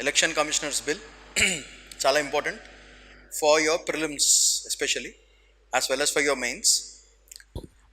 Election Commissioners Bill, chala important for your prelims especially, as well as for your mains.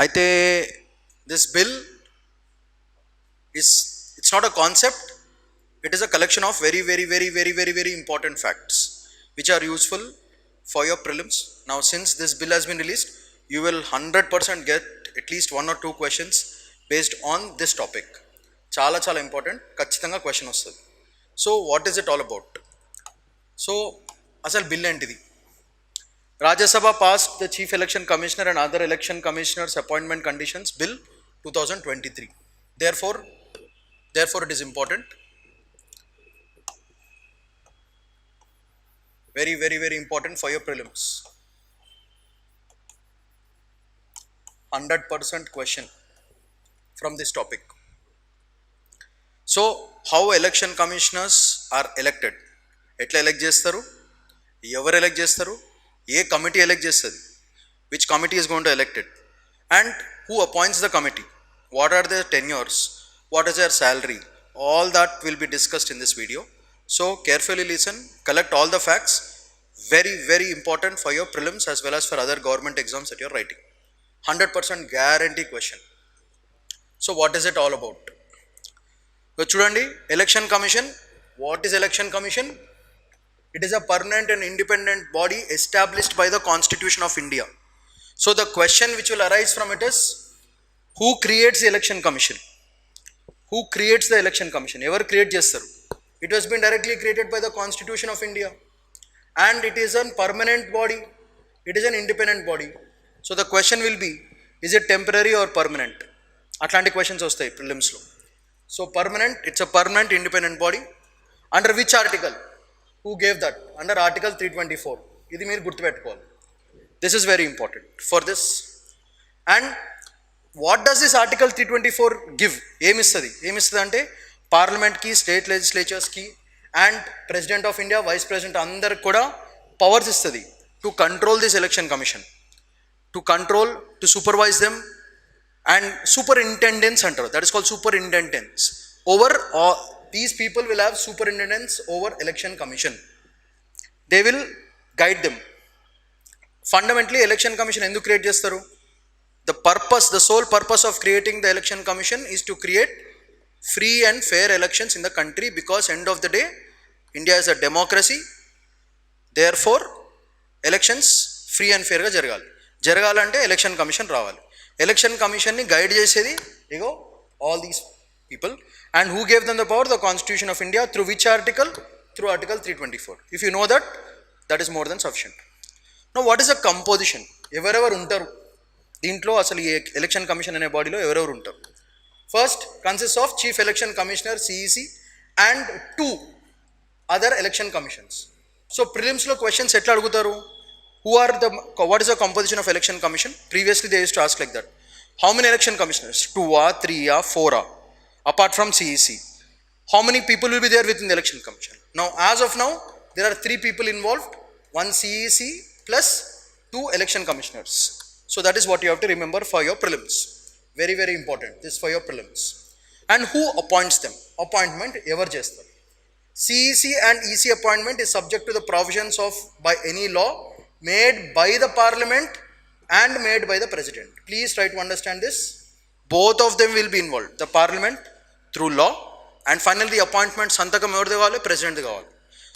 Aithe this bill it's not a concept, it is a collection of very important facts which are useful for your prelims. Now since this bill has been released, you will 100% get at least one or two questions based on this topic. Chala important, ఖచ్చితంగా question వస్తుంది. So what is it all about? So అసలు bill ఏంటిది? Rajya Sabha passed the Chief Election Commissioner and other election commissioners appointment conditions bill 2023. Therefore it is important. Very important for your prelims. 100% question from this topic. So how election commissioners are elected? ఎట్లా elect చేస్తారు? ఎవరు elect చేస్తారు? ఏ committee elect చేస్తుంది? Which committee is going to elected? And who appoints the committee? What are the tenures? What is their salary? All that will be discussed in this video. So carefully listen, collect all the facts. Very important for your prelims as well as for other government exams that you are writing. 100% guarantee question. So what is it all about? చూడండి, election commission. What is election commission? It is a permanent and independent body established by the Constitution of India. So the question which will arise from it is, who creates the election commission? Who creates the election commission? Ever create చేస్తారు? It has been directly created by the Constitution of India, and it is a permanent body. It is an independent body. So the question will be, is it temporary or permanent? అట్లాంటి questions వస్తాయి ప్రిలిమ్స్లో. So permanent, it's a permanent independent body. Under which article? Who gave that? Under Article 324. ఇది మీరు గుర్తుపెట్టుకోవాలి. This is very important for this. And what does this Article 324 give? ఏమిస్తుంది అంటే పార్లమెంట్కి, state లెజిస్లేచర్స్కి and President of India, Vice President అందరికి కూడా powers ఇస్తుంది to control this election commission, to control, to supervise them. And superintendents అంటారు, that is called superintendents. Over all, these people will have superintendents over election commission. They will guide them. Fundamentally election commission ఎందుకు create చేస్తారు? The sole purpose of creating the election commission is to create free and fair elections in the country, because end of the day India is a democracy. Therefore elections free and fair గా జరగాలంటే election commission రావాలి. Election కమిషన్ని guide చేసేది ఇగో all these people. And who gave them the power? The constitution of India. Through which article? Through article 324. If you know that is more than sufficient. No what is the composition? ఎవరెవరు ఉంటారు దీంట్లో? అసలు ఈ election commission అనే బాడీలో ఎవరెవరు ఉంటారు? First consist of chief election commissioner CEC and 2 other election commissions. So ప్రిలిమ్స్లో క్వశ్చన్స్ ఎట్లా అడుగుతారు? What is the composition of election commission? Previously they used to ask like that. How many election commissioners? 2 or 3 or 4 are apart from CEC? How many people will be there within the election commission? Now as of now there are 3 people involved, 1 CEC plus 2 election commissioners. So that is what you have to remember for your prelims. Very important, this is for your prelims. And who appoints them? Appointment ever chestaru. CEC and EC appointment is subject to the provisions of by any law made by the parliament and made by the president. Please try to understand this. Both of them will be involved. The parliament through law, and finally the appointment santakam evarde kavali? President kavali.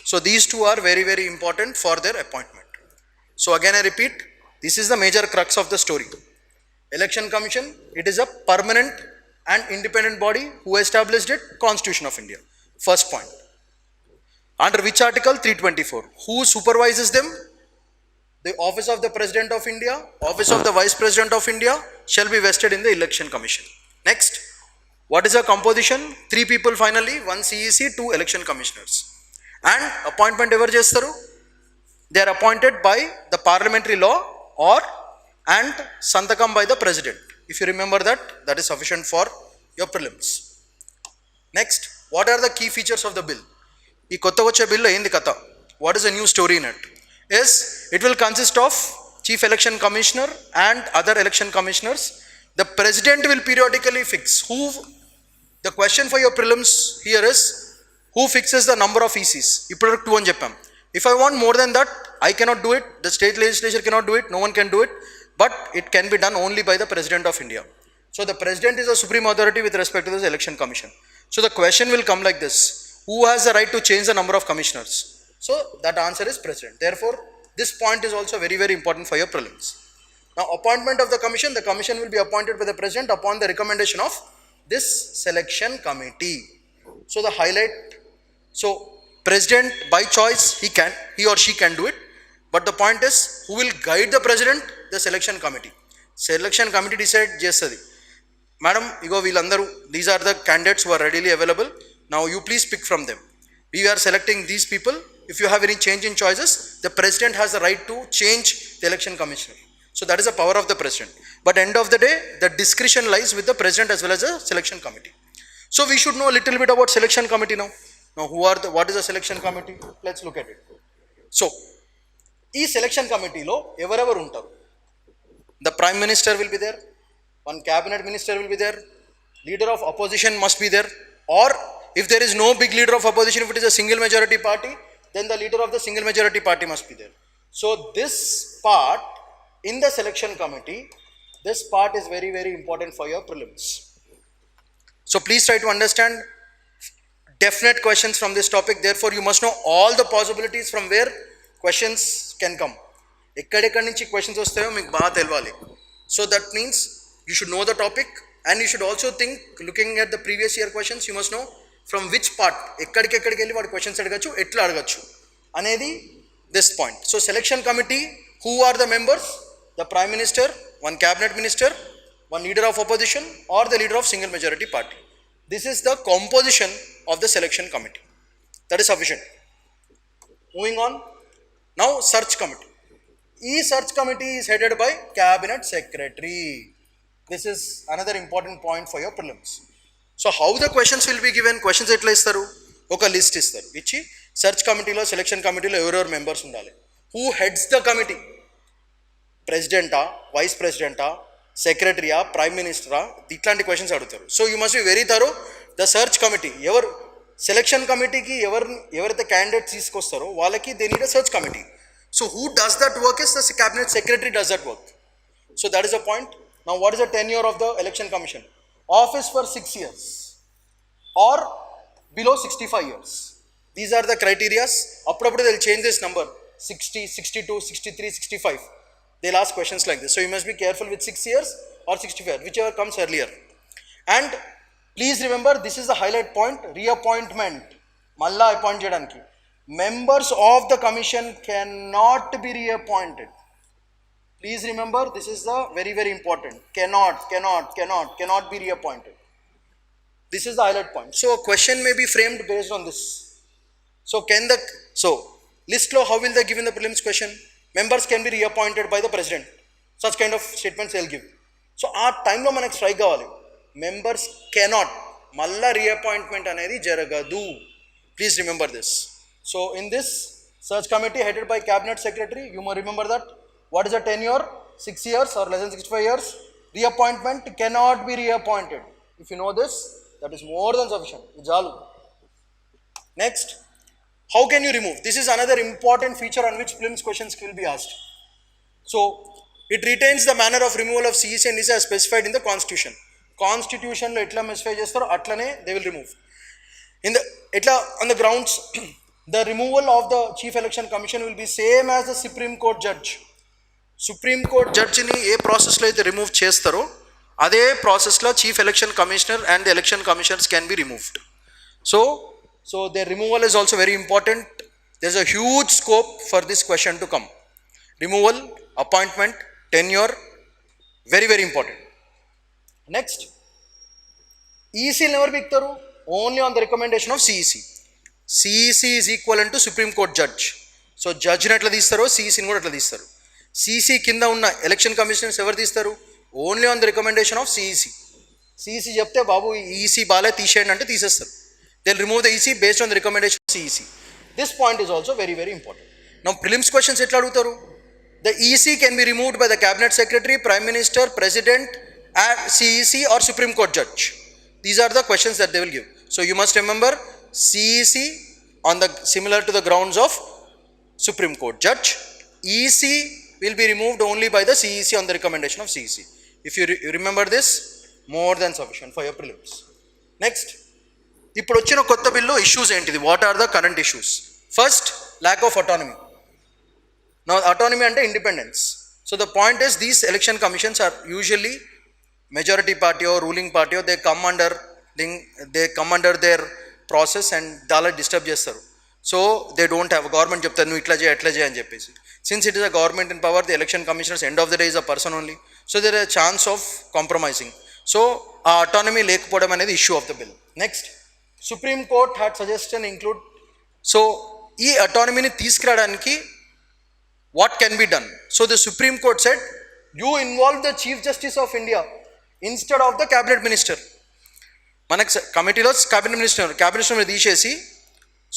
So these two are very important for their appointment. So again I repeat, this is the major crux of the story. Election commission, it is a permanent and independent body. Who established it? Constitution of India. First point. Under which article? 324. Who supervises them? The office of the President of India, office of the Vice President of India shall be vested in the election commission. Next, what is the composition? 3 people finally, 1 CEC, 2 election commissioners. And appointment ever chestaru? They are appointed by the parliamentary law and santakam by the president. If you remember that is sufficient for your prelims. Next, what are the key features of the bill? ఈ కొత్తగా వచ్చే బిల్లో ఏంది కథ? What is the new story in it? Is it will consist of chief election commissioner and other election commissioners. The president will periodically fix who. The question for your prelims here is, Who fixes the number of ECs? ఇప్పుడు 2 అని చెప్పాం. If I want more than that, I cannot do it. The state legislature cannot do it. No one can do it. But it can be done only by the President of India. So the President is the supreme authority with respect to this election commission. So the question will come like this: who has the right to change the number of commissioners? So that answer is President. Therefore, this point is also very, very important for your prelims. Now, appointment of the commission will be appointed by the President upon the recommendation of this selection committee. So the highlight, so President by choice, he or she can do it, but the point is, who will guide the President? The selection committee. Selection committee decide chestadi. Madam, igo veelandaru, these are the candidates who are readily available. Now you please pick from them. We are selecting these people. If you have any change in choices, the President has the right to change the election commissioner. So that is the power of the President. But end of the day, the discretion lies with the President as well as the selection committee. So we should know a little bit about selection committee now. Now what is the selection committee? Let's look at it. So, ee selection committee lo evarevaru untaru? The Prime Minister will be there, one cabinet minister will be there, leader of opposition must be there, or if there is no big leader of opposition, if it is a single majority party, then the leader of the single majority party must be there. So this part in the selection committee, this part is very, very important for your prelims. So please try to understand definite questions from this topic. Therefore, you must know all the possibilities from where questions can come. ఎక్కడెక్కడి నుంచి questions వస్తాయో మీకు బాగా తెలవాలి. So that means you should know the topic and you should also think looking at the previous year questions. You must know from which part, ఎక్కడికి వెళ్ళి వాడు questions అడగచ్చు, ఎట్లా అడగచ్చు అనేది this point. So selection committee, who are the members? The prime minister, one cabinet minister, one leader of opposition or the leader of single majority party. This is the composition of the selection committee. That is sufficient. Moving on. Now search committee. Search committee is headed by cabinet secretary. This is another important point for your prelims. So how the questions will be given? Questions etla istaru? Oka list istaru. Ichi search committee lo, selection committee lo ఎవరెవరు members undali. Who heads the committee? President, vice president, సెక్రటరీయా, prime మినిస్టరా, ఇట్లాంటి questions అడుగుతారు. So you must be very thorough. The search committee, ఎవరు selection కమిటీకి ఎవరైతే candidates తీసుకొస్తారో వాళ్ళకి they need a search committee. So who does that work is the cabinet secretary does that work. So that is the point. Now what is the tenure of the election commission? Office for 6 years or below 65 years. These are the criterias. అప్పుడప్పుడు they will change this number, 60, 62, 63, 65. They'll ask questions like this. So you must be careful with 6 years or 65, whichever comes earlier. And please remember, this is the highlight point, reappointment. Malla appoint cheyadaniki. Members of the commission cannot be reappointed. Please remember, this is the very, very important. Cannot be reappointed. This is the highlight point. So a question may be framed based on this. So list lo how will they give in the prelims question? Members can be reappointed by the President. Such kind of statements they'll give. So ఆ టైంలో మనకు strike కావాలి. Members cannot, మళ్ళా reappointment అనేది జరగదు. Please remember this. So in this search committee headed by cabinet secretary, you must remember that. What is the tenure? 6 years or less than 65 years. Reappointment cannot be reappointed. If you know this, that is more than sufficient. Next, how can you remove? This is another important feature on which prelims questions will be asked. So it retains the manner of removal of CEC and is specified in the constitution. Constitution lo etla specify chestaro atlane they will remove. In the etla on the grounds the removal of the chief election commission will be same as the Supreme Court judge. Supreme Court judge ni A process లో అయితే remove చేస్తారో అదే process లో chief election commissioner and the election commissioners can be removed. So their removal is also very important. There is a huge scope for this question to come. Removal, appointment, tenure, very, very important. Next, EC never piktaru, only on the recommendation of CEC. CEC is equivalent to Supreme Court judge. So judge ni atla తీస్తారు, CEC ni కూడా atla తీస్తారు. CEC కింద ఉన్న election commissioners ఎవరు తీస్తారు? Only on the recommendation of CEC. CEC చెప్తే బాబు EC బాలే తీసేయండి అంటే తీసేస్తారు. They'll remove the EC based on the recommendation of CEC. This point is also very, very important. Now prelims questions etla adutaru? The EC can be removed by the cabinet secretary, prime minister, president, and CEC or Supreme Court judge. These are the questions that they will give. So you must remember, CEC on the similar to the grounds of Supreme Court judge. EC will be removed only by the CEC on the recommendation of CEC. If you remember this, more than sufficient for your prelims. Next, ఇప్పుడు వచ్చిన కొత్త bill issues ఏంటిది? What are the current issues? First, lack of autonomy. Now autonomy అంటే independence. So the point is, these election commissions are usually majority party or ruling party, or they come under their process and చాలా disturb చేస్తారు. So they don't have, government చెప్తారు నువ్వు ఇట్లా చేయి ఎట్లా చేయి అని చెప్పేసి. Since it is a government in power, the election commissioners end of the day is a person only. So there is a chance of compromising. So ఆ autonomy లేకపోవడం అనేది issue of the bill. Next, supreme court had suggestion include. So ఈ అటానమీని తీసుకురావడానికి what can be done? So the Supreme Court said, you involve the Chief Justice of India instead of the Cabinet Minister. మనకు కమిటీలో cabinet minister తీసేసి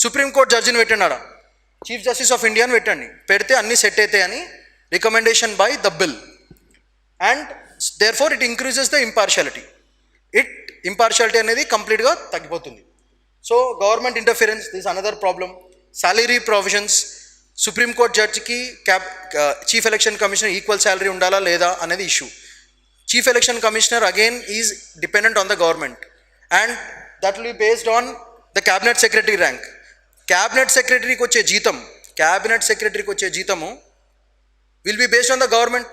supreme court జడ్జిని పెట్టండి, chief justice of India అని పెట్టండి. పెడితే అన్నీ సెట్ అవుతాయి అని recommendation by the bill. And therefore it increases the impartiality అనేది కంప్లీట్గా తగ్గిపోతుంది. So government interference, this another problem. Salary provisions, supreme court జడ్జికి chief election commissioner equal salary ఉండాలా లేదా అనేది issue. Chief election commissioner again is dependent on the government, and that will be based on the cabinet secretary rank. Cabinet సెక్రటరీకి వచ్చే జీతము will be based on the government.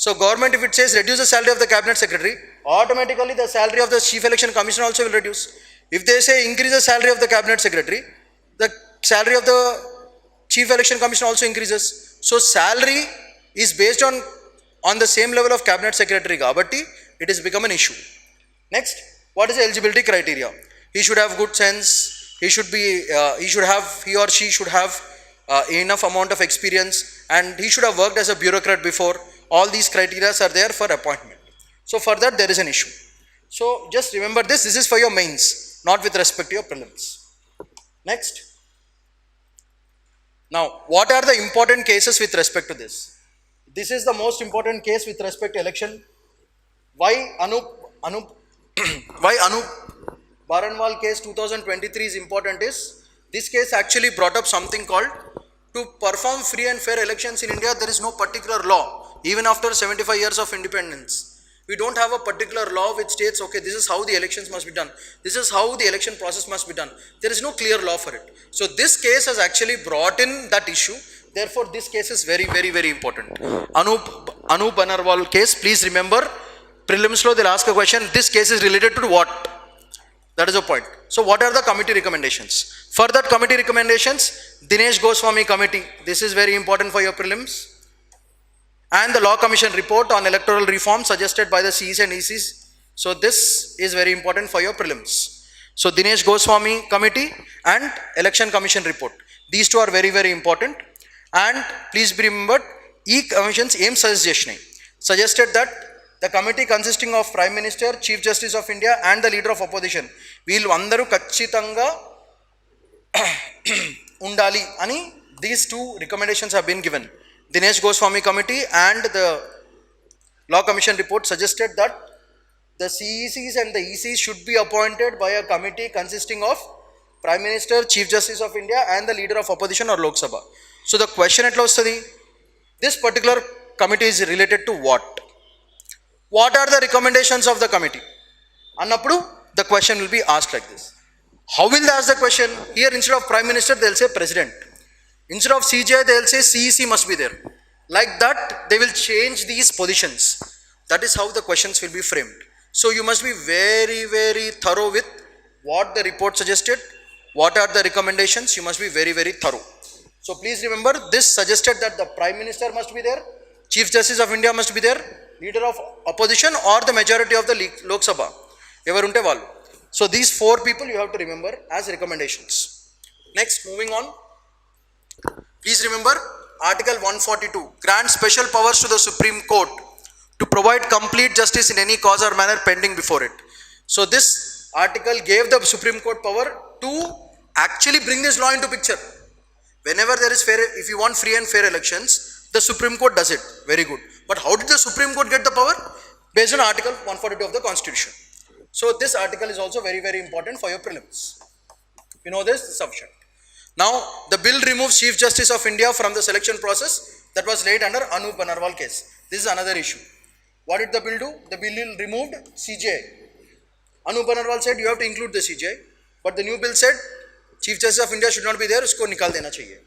So government if it says reduce the salary of the cabinet secretary, automatically the salary of the chief election commissioner also will reduce. If they say increase the salary of the cabinet secretary, the salary of the chief election commissioner also increases. So salary is based on the same level of cabinet secretary kabatti it has become an issue. Next, what is the eligibility criteria? He should have good sense, he or she should have enough amount of experience, and he should have worked as a bureaucrat before. All these criteria are there for appointment. So for that there is an issue. So just remember this is for your mains, not with respect to your prelims. Next, now what are the important cases with respect to this? This is the most important case with respect to election. Why Anup Baranwal case 2023 is important is, this case actually brought up something called, to perform free and fair elections in India there is no particular law. Even after 75 years of independence, we don't have a particular law which states, okay, this is how the elections must be done, this is how the election process must be done. There is no clear law for it. So this case has actually brought in that issue. Therefore this case is very, very, very important. Anup Baranwal case, please remember, prelims lo they'll ask a question, this case is related to what? That is the point. So what are the committee recommendations? For that committee recommendations, Dinesh Goswami committee, this is very important for your prelims. And the Law Commission report on electoral reform suggested by the CEs and ECs. So this is very important for your prelims. So Dinesh Goswami committee and Election Commission report, these two are very, very important. And please be remembered, E-Commission's aim suggested that the committee consisting of Prime Minister, Chief Justice of India and the Leader of Opposition, వీళ్ళు అందరూ ఖచ్చితంగా ఉండాలి అని these two recommendations have been given. Dinesh Goswami committee and the Law Commission report suggested that the CECs and the ECs should be appointed by a committee consisting of Prime Minister, Chief Justice of India and the Leader of Opposition or Lok Sabha. So the question etla vastadi, this particular committee is related to what? What are the recommendations of the committee? Annappudu the question will be asked like this. How will they ask the question? Here instead of Prime Minister they will say President. Instead of CJI they will say CEC must be there. Like that they will change these positions. That is how the questions will be framed. So you must be very, very thorough with what the report suggested, what are the recommendations. You must be very, very thorough. So please remember, this suggested that the Prime Minister must be there, Chief Justice of India must be there, Leader of Opposition or the majority of the Lok Sabha, evarunte vallu. So these four people you have to remember as recommendations. Next, moving on, please remember Article 142 grants special powers to the Supreme Court to provide complete justice in any cause or manner pending before it. So this article gave the Supreme Court power to actually bring this law into picture. Whenever there is fair, if you want free and fair elections, the Supreme Court does it. Very good. But how did the Supreme Court get the power? Based on Article 142 of the Constitution. So this article is also very, very important for your prelims. You know this, sufficient. Now, the bill removes Chief Justice of India from the selection process that was laid under Anup Banerwal case. This is another issue. What did the bill do? The bill removed CJI. Anup Banerwal said you have to include the CJI, but the new bill said Chief Justice of India should not be there, usko nikal dena chahiye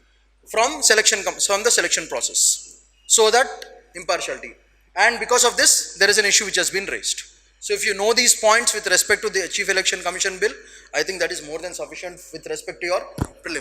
from the selection process. So that impartiality. And because of this, there is an issue which has been raised. So if you know these points with respect to the Chief Election Commission bill, I think that is more than sufficient with respect to your prelims.